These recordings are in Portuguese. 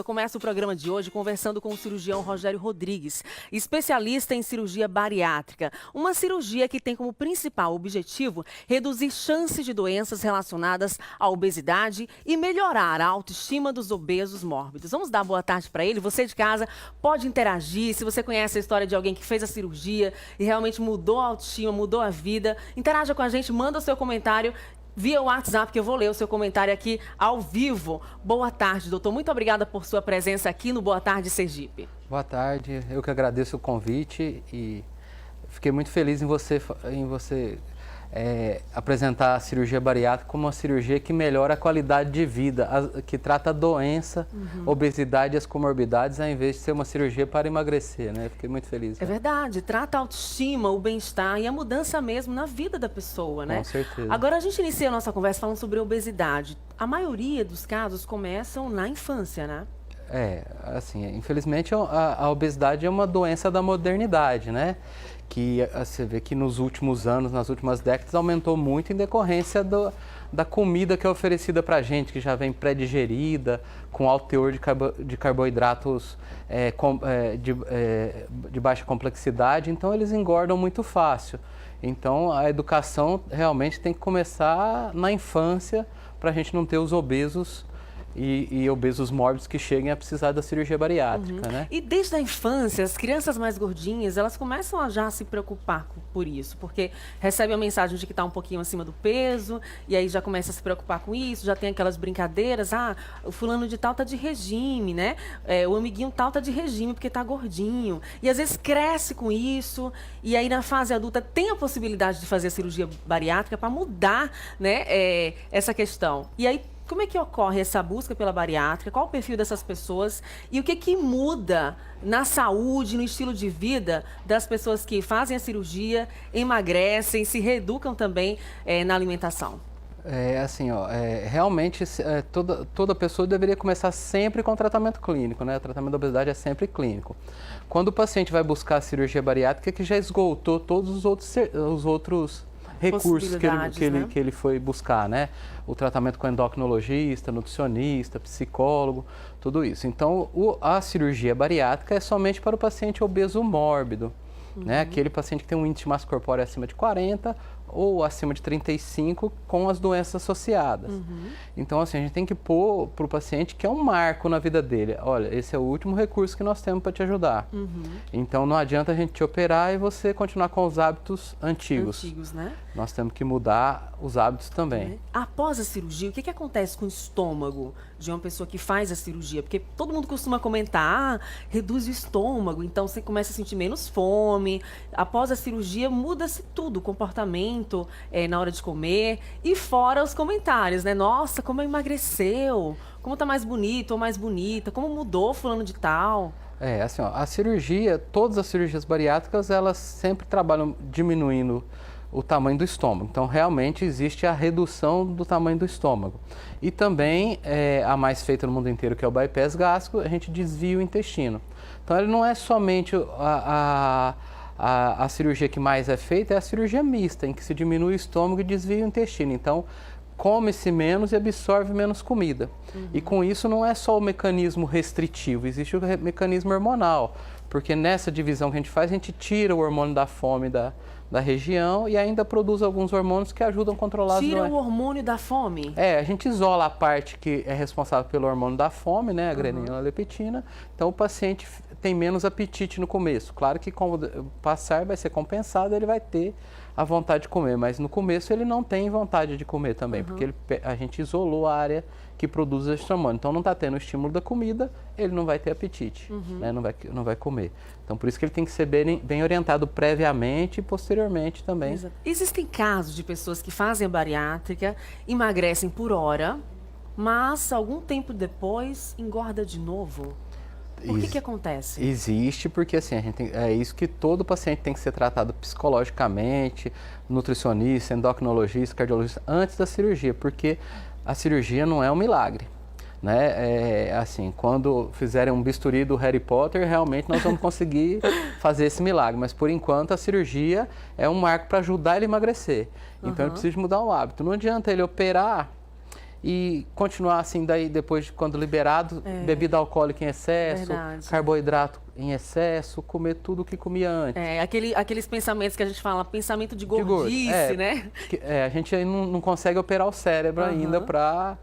eu começo o programa de hoje conversando com o cirurgião Rogério Rodrigues, especialista em cirurgia bariátrica. Uma cirurgia que tem como principal objetivo reduzir chances de doenças relacionadas à obesidade e melhorar a autoestima dos obesos mórbidos. Vamos dar boa tarde para ele. Você de casa pode interagir. Se você conhece a história de alguém que fez a cirurgia e realmente mudou a autoestima, mudou a vida, interaja com a gente, manda o seu comentário via WhatsApp, que eu vou ler o seu comentário aqui ao vivo. Boa tarde, doutor. Muito obrigada por sua presença aqui no Boa Tarde Sergipe. Boa tarde. Eu que agradeço o convite e fiquei muito feliz em você apresentar a cirurgia bariátrica como uma cirurgia que melhora a qualidade de vida, que trata a doença, obesidade e as comorbidades, ao invés de ser uma cirurgia para emagrecer, né? Fiquei muito feliz. É verdade, trata a autoestima, o bem-estar e a mudança mesmo na vida da pessoa, né? Com certeza. Agora a gente inicia a nossa conversa falando sobre obesidade. A maioria dos casos começam na infância, né? Assim, infelizmente a obesidade é uma doença da modernidade, né? Que você vê que nos últimos anos, nas últimas décadas, aumentou muito em decorrência da comida que é oferecida para a gente, que já vem pré-digerida, com alto teor de carboidratos de baixa complexidade, então eles engordam muito fácil. Então a educação realmente tem que começar na infância para a gente não ter os obesos e obesos mórbidos que cheguem a precisar da cirurgia bariátrica, né? E desde a infância, as crianças mais gordinhas, elas começam a já se preocupar por isso, porque recebem a mensagem de que está um pouquinho acima do peso, e aí já começa a se preocupar com isso, já tem aquelas brincadeiras, o fulano de tal tá de regime, né? O amiguinho tal tá de regime porque tá gordinho. E às vezes cresce com isso, e aí na fase adulta tem a possibilidade de fazer a cirurgia bariátrica para mudar, né, essa questão. E aí, como é que ocorre essa busca pela bariátrica? Qual o perfil dessas pessoas? E o que muda na saúde, no estilo de vida das pessoas que fazem a cirurgia, emagrecem, se reeducam também na alimentação? Realmente toda pessoa deveria começar sempre com tratamento clínico, né? O tratamento da obesidade é sempre clínico. Quando o paciente vai buscar a cirurgia bariátrica, que já esgotou todos os outros recursos que ele foi buscar, né? O tratamento com endocrinologista, nutricionista, psicólogo, tudo isso. Então, a cirurgia bariátrica é somente para o paciente obeso mórbido, né? Aquele paciente que tem um índice de massa corpórea acima de 40 ou acima de 35 com as doenças associadas. Então, assim, a gente tem que pôr para o paciente que é um marco na vida dele. Olha, esse é o último recurso que nós temos para te ajudar. Então, não adianta a gente te operar e você continuar com os hábitos antigos. Né? Nós temos que mudar os hábitos também. Após a cirurgia, o que acontece com o estômago de uma pessoa que faz a cirurgia? Porque todo mundo costuma comentar, reduz o estômago, então você começa a sentir menos fome. Após a cirurgia, muda-se tudo, o comportamento na hora de comer. E fora os comentários, né? Nossa, como emagreceu, como tá mais bonito ou mais bonita, como mudou fulano de tal. A cirurgia, todas as cirurgias bariátricas, elas sempre trabalham diminuindo o tamanho do estômago. Então, realmente existe a redução do tamanho do estômago. E também, a mais feita no mundo inteiro, que é o bypass gástrico, a gente desvia o intestino. Então, ele não é somente a cirurgia que mais é feita, é a cirurgia mista, em que se diminui o estômago e desvia o intestino. Então, come-se menos e absorve menos comida. E com isso não é só o mecanismo restritivo, existe o mecanismo hormonal. Porque nessa divisão que a gente tira o hormônio da fome da região e ainda produz alguns hormônios que ajudam a controlar as doenças. Tira o hormônio da fome? A gente isola a parte que é responsável pelo hormônio da fome, né, a granulina leptina. Então o paciente tem menos apetite no começo. Claro que com o passar vai ser compensado, ele vai ter a vontade de comer, mas no começo ele não tem vontade de comer também, porque a gente isolou a área que produz esse hormônio. Então não está tendo o estímulo da comida, ele não vai ter apetite, né? Não vai comer. Então por isso que ele tem que ser bem orientado previamente e posteriormente também. Exato. Existem casos de pessoas que fazem a bariátrica, emagrecem por hora, mas algum tempo depois engorda de novo. Por que acontece? Existe, porque assim, é isso que todo paciente tem que ser tratado psicologicamente, nutricionista, endocrinologista, cardiologista, antes da cirurgia, porque a cirurgia não é um milagre, né? Assim, quando fizerem um bisturi do Harry Potter, realmente nós vamos conseguir fazer esse milagre, mas por enquanto a cirurgia é um marco para ajudar ele a emagrecer. Então ele precisa mudar o hábito. Não adianta ele operar e continuar assim daí depois, quando liberado, bebida alcoólica em excesso, Verdade. carboidrato em excesso, comer tudo o que comia antes. Aqueles pensamentos que a gente fala, pensamento de De gordo. gordice, né? A gente aí não consegue operar o cérebro ainda para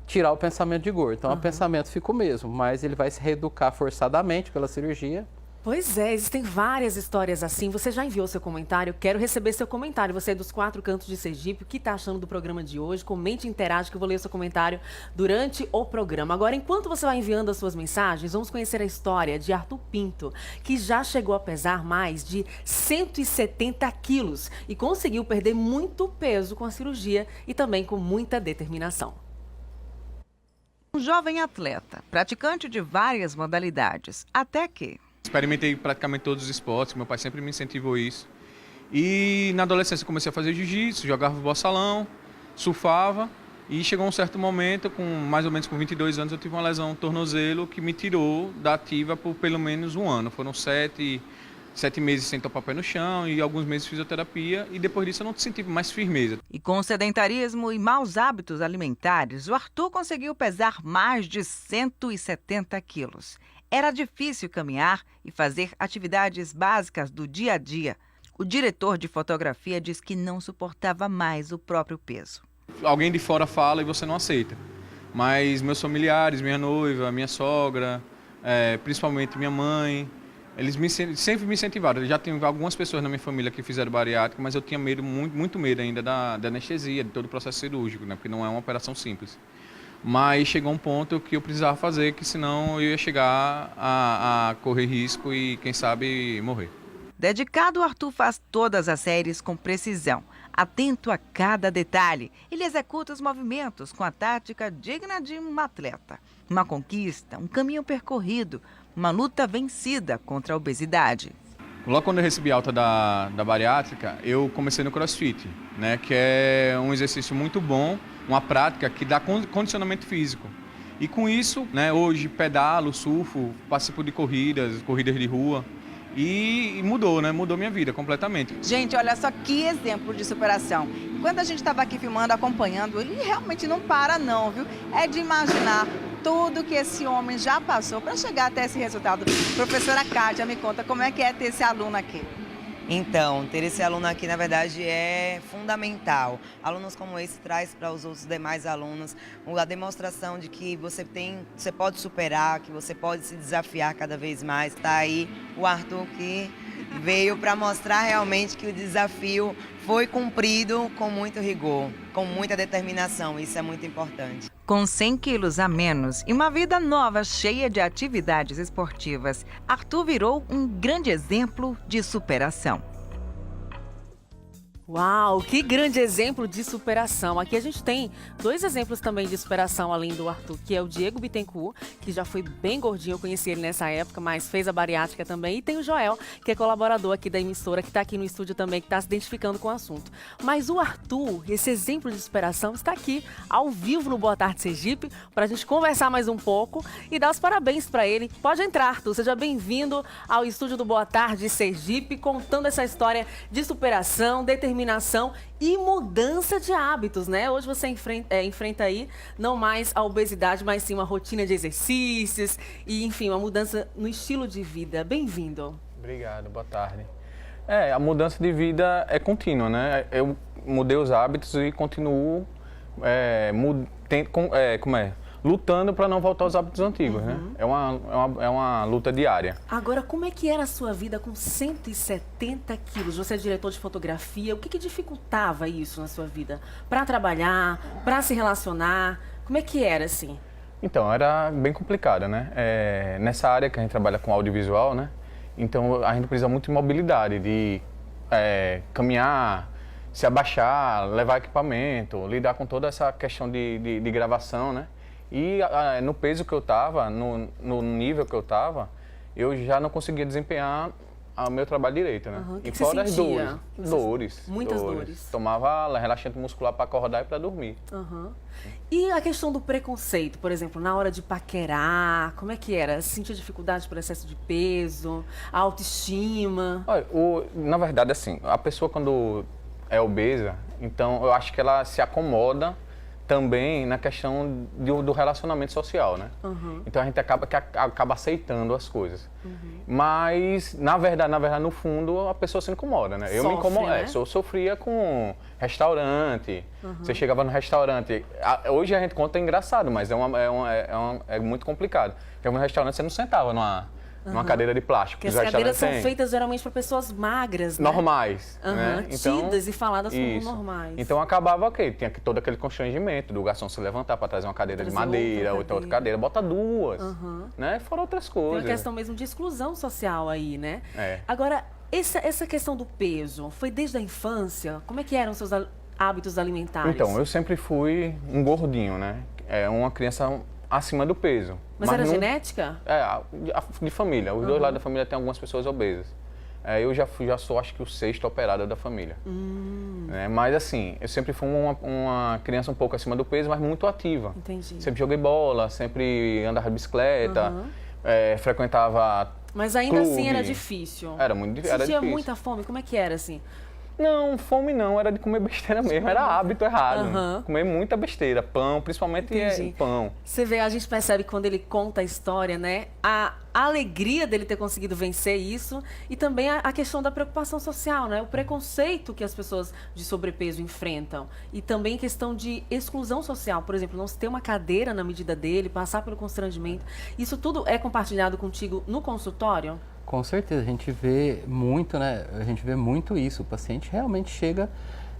tirar o pensamento de gordo. Então, o pensamento fica o mesmo, mas ele vai se reeducar forçadamente pela cirurgia. Pois é, existem várias histórias assim. Você já enviou seu comentário? Quero receber seu comentário. Você é dos 4 cantos de Sergipe. O que está achando do programa de hoje? Comente e interage que eu vou ler o seu comentário durante o programa. Agora, enquanto você vai enviando as suas mensagens, vamos conhecer a história de Arthur Pinto, que já chegou a pesar mais de 170 quilos e conseguiu perder muito peso com a cirurgia e também com muita determinação. Um jovem atleta, praticante de várias modalidades, até que... Experimentei praticamente todos os esportes, meu pai sempre me incentivou isso. E na adolescência comecei a fazer jiu-jitsu, jogava bola salão, surfava. E chegou um certo momento, mais ou menos com 22 anos, eu tive uma lesão no tornozelo que me tirou da ativa por pelo menos um ano. Foram 7 meses sem tocar pé no chão e alguns meses de fisioterapia. E depois disso eu não senti mais firmeza. E com sedentarismo e maus hábitos alimentares, o Arthur conseguiu pesar mais de 170 quilos. Era difícil caminhar e fazer atividades básicas do dia a dia. O diretor de fotografia diz que não suportava mais o próprio peso. Alguém de fora fala e você não aceita. Mas meus familiares, minha noiva, minha sogra, principalmente minha mãe, eles sempre me incentivaram. Já tem algumas pessoas na minha família que fizeram bariátrica, mas eu tinha medo, muito medo ainda da anestesia, de todo o processo cirúrgico, né? Porque não é uma operação simples. Mas chegou um ponto que eu precisava fazer, que senão eu ia chegar a correr risco e, quem sabe, morrer. Dedicado, o Arthur faz todas as séries com precisão, atento a cada detalhe. Ele executa os movimentos com a tática digna de um atleta. Uma conquista, um caminho percorrido, uma luta vencida contra a obesidade. Logo quando eu recebi alta da bariátrica, eu comecei no CrossFit, né, que é um exercício muito bom, uma prática que dá condicionamento físico. E com isso, né, hoje pedalo, surfo, participo de corridas de rua e mudou, né, mudou minha vida completamente. Gente, olha só que exemplo de superação. Quando a gente estava aqui filmando, acompanhando, ele realmente não para não, viu? É de imaginar tudo que esse homem já passou para chegar até esse resultado. Professora Kátia, me conta como é que é ter esse aluno aqui. Então, ter esse aluno aqui, na verdade, é fundamental. Alunos como esse traz para os outros demais alunos a demonstração de que você pode superar, que você pode se desafiar cada vez mais. Está aí o Arthur que veio para mostrar realmente que o desafio foi cumprido com muito rigor, com muita determinação. Isso é muito importante. Com 100 quilos a menos e uma vida nova cheia de atividades esportivas, Arthur virou um grande exemplo de superação. Uau, que grande exemplo de superação. Aqui a gente tem 2 exemplos também de superação além do Arthur, que é o Diego Bittencourt, que já foi bem gordinho, eu conheci ele nessa época, mas fez a bariátrica também. E tem o Joel, que é colaborador aqui da emissora, que está aqui no estúdio também, que está se identificando com o assunto. Mas o Arthur, esse exemplo de superação, está aqui ao vivo no Boa Tarde Sergipe, para a gente conversar mais um pouco e dar os parabéns para ele. Pode entrar, Arthur, seja bem-vindo ao estúdio do Boa Tarde Sergipe, contando essa história de superação, determinação e mudança de hábitos, né? Hoje você enfrenta aí não mais a obesidade, mas sim uma rotina de exercícios e, enfim, uma mudança no estilo de vida. Bem-vindo. Obrigado, boa tarde. A mudança de vida é contínua, né? Eu mudei os hábitos e continuo lutando para não voltar aos hábitos antigos, né? É uma luta diária. Agora, como é que era a sua vida com 170 quilos? Você é diretor de fotografia, o que dificultava isso na sua vida? Para trabalhar, para se relacionar, como é que era assim? Então, era bem complicado, né? Nessa área que a gente trabalha com audiovisual, né? Então, a gente precisa muito de mobilidade, de caminhar, se abaixar, levar equipamento, lidar com toda essa questão de gravação, né? E no peso que eu estava, no nível que eu estava, eu já não conseguia desempenhar o meu trabalho direito, né? Uhum. E fora as sentia? dores. Muitas dores. Tomava relaxante muscular para acordar e para dormir. Uhum. E a questão do preconceito, por exemplo, na hora de paquerar, como é que era? Sentia dificuldade por excesso de peso, a autoestima? Olha, na verdade, assim, a pessoa quando é obesa, então eu acho que ela se acomoda também na questão do relacionamento social, né? Então a gente acaba aceitando as coisas. Mas, na verdade, no fundo, a pessoa se incomoda, né? Eu me incomodo, né? eu sofria com restaurante. Você chegava no restaurante, hoje a gente conta engraçado, mas é muito complicado. Chegava no restaurante, você não sentava numa cadeira de plástico. Porque as cadeiras são feitas geralmente para pessoas magras, né? Normais, né? Então, tidas e faladas como normais. Então acabava que tinha todo aquele constrangimento do garçom se levantar para trazer uma cadeira de madeira, outra cadeira, bota duas, né? Fora outras coisas. Tem uma questão mesmo de exclusão social aí, né? É. Agora, essa questão do peso, foi desde a infância? Como é que eram os seus hábitos alimentares? Então, eu sempre fui um gordinho, né? Uma criança acima do peso. Mas era genética? De família. Os dois lados da família tem algumas pessoas obesas. Eu já sou, acho que, o 6º operado da família. Mas assim, eu sempre fui uma criança um pouco acima do peso, mas muito ativa. Entendi. Sempre joguei bola, sempre andava de bicicleta, frequentava Mas ainda clube. assim era difícil. Era muito difícil. Sentia muita fome? Como é que era assim? Não, fome não, era de comer besteira mesmo, era hábito errado. Comer muita besteira, pão, principalmente pão. Você vê, a gente percebe quando ele conta a história, né? A alegria dele ter conseguido vencer isso e também a questão da preocupação social, né? O preconceito que as pessoas de sobrepeso enfrentam e também questão de exclusão social, por exemplo, não se ter uma cadeira na medida dele, passar pelo constrangimento. Isso tudo é compartilhado contigo no consultório? Com certeza, a gente vê muito, né? A gente vê muito isso. O paciente realmente chega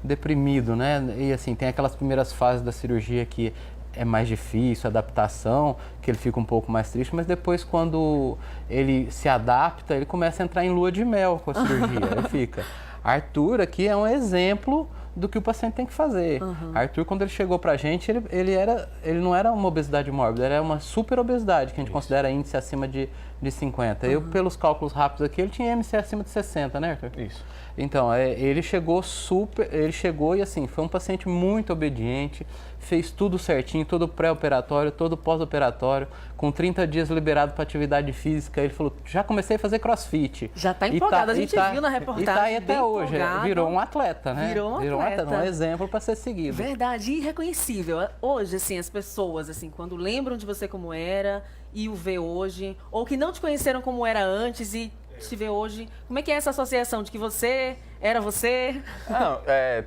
deprimido, né? E assim, tem aquelas primeiras fases da cirurgia que é mais difícil, a adaptação, que ele fica um pouco mais triste, mas depois quando ele se adapta, ele começa a entrar em lua de mel com a cirurgia. Ele fica. Arthur aqui é um exemplo do que o paciente tem que fazer. Arthur, quando ele chegou pra gente, ele não era uma obesidade mórbida, era uma super obesidade, que a gente considera índice acima de 50. Eu, pelos cálculos rápidos aqui, ele tinha IMC acima de 60, né, Arthur? Isso. Então, ele chegou e assim, foi um paciente muito obediente, fez tudo certinho, todo pré-operatório, todo pós-operatório, com 30 dias liberado para atividade física. Ele falou, já comecei a fazer crossfit. Já está empolgado, a gente viu na reportagem. E tá aí até hoje, empolgado. virou um atleta, né? Virou um atleta. Um exemplo para ser seguido. Verdade, irreconhecível. Hoje, assim, as pessoas, assim, quando lembram de você como era e o vê hoje, ou que não te conheceram como era antes e te vê hoje, como é que é essa associação de que você era você? Não,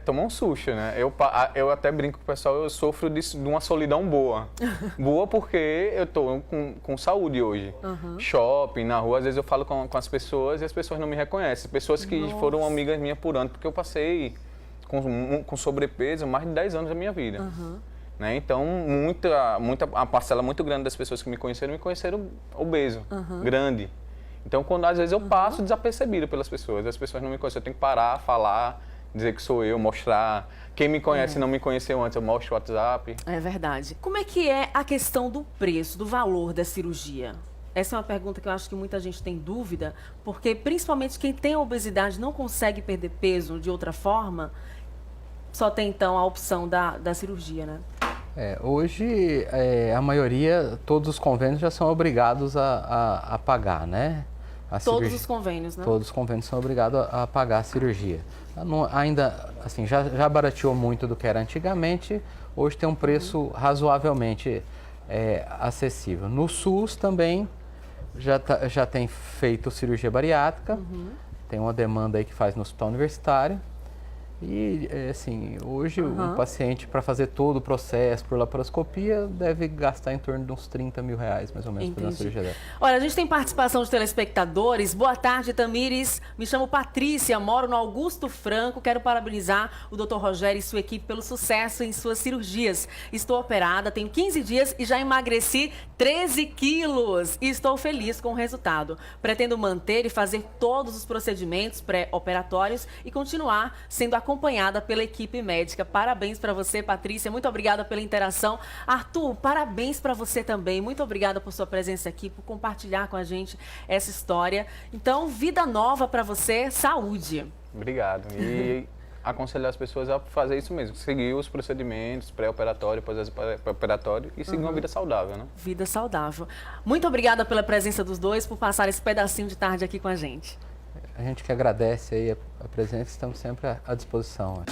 tomou um susto, né? Eu até brinco com o pessoal, eu sofro de uma solidão boa. Boa porque eu tô com saúde hoje. Shopping, na rua, às vezes eu falo com as pessoas e as pessoas não me reconhecem. Pessoas que foram amigas minhas por ano, porque eu passei com sobrepeso mais de 10 anos da minha vida. Né? Então, a parcela muito grande das pessoas que me conheceram obeso, grande. Então, às vezes eu passo desapercebido pelas pessoas, as pessoas não me conhecem, eu tenho que parar, falar, dizer que sou eu, mostrar. Quem me conhece e não me conheceu antes, eu mostro o WhatsApp. É verdade. Como é que é a questão do preço, do valor da cirurgia? Essa é uma pergunta que eu acho que muita gente tem dúvida, porque principalmente quem tem obesidade não consegue perder peso de outra forma, só tem então a opção da cirurgia, né? Hoje, a maioria, todos os convênios já são obrigados a pagar, né? Todos os convênios, né? Todos os convênios são obrigados a pagar a cirurgia. Ainda, assim, já barateou muito do que era antigamente, hoje tem um preço razoavelmente acessível. No SUS também já tem feito cirurgia bariátrica, tem uma demanda aí que faz no hospital universitário. E, assim, hoje o paciente, para fazer todo o processo por laparoscopia, deve gastar em torno de uns 30 mil reais, mais ou menos, por uma cirurgia dela. Olha, a gente tem participação de telespectadores. Boa tarde, Tamires. Me chamo Patrícia, moro no Augusto Franco. Quero parabenizar o Dr. Rogério e sua equipe pelo sucesso em suas cirurgias. Estou operada, tenho 15 dias e já emagreci 13 quilos. E estou feliz com o resultado. Pretendo manter e fazer todos os procedimentos pré-operatórios e continuar sendo acompanhada pela equipe médica. Parabéns para você, Patrícia. Muito obrigada pela interação. Arthur, parabéns para você também. Muito obrigada por sua presença aqui, por compartilhar com a gente essa história. Então, vida nova para você, saúde. Obrigado. E aconselhar as pessoas a fazer isso mesmo, seguir os procedimentos pré-operatório, pós-operatório e seguir uma vida saudável, né? Vida saudável. Muito obrigada pela presença dos dois, por passar esse pedacinho de tarde aqui com a gente. A gente que agradece aí a presença, estamos sempre à disposição.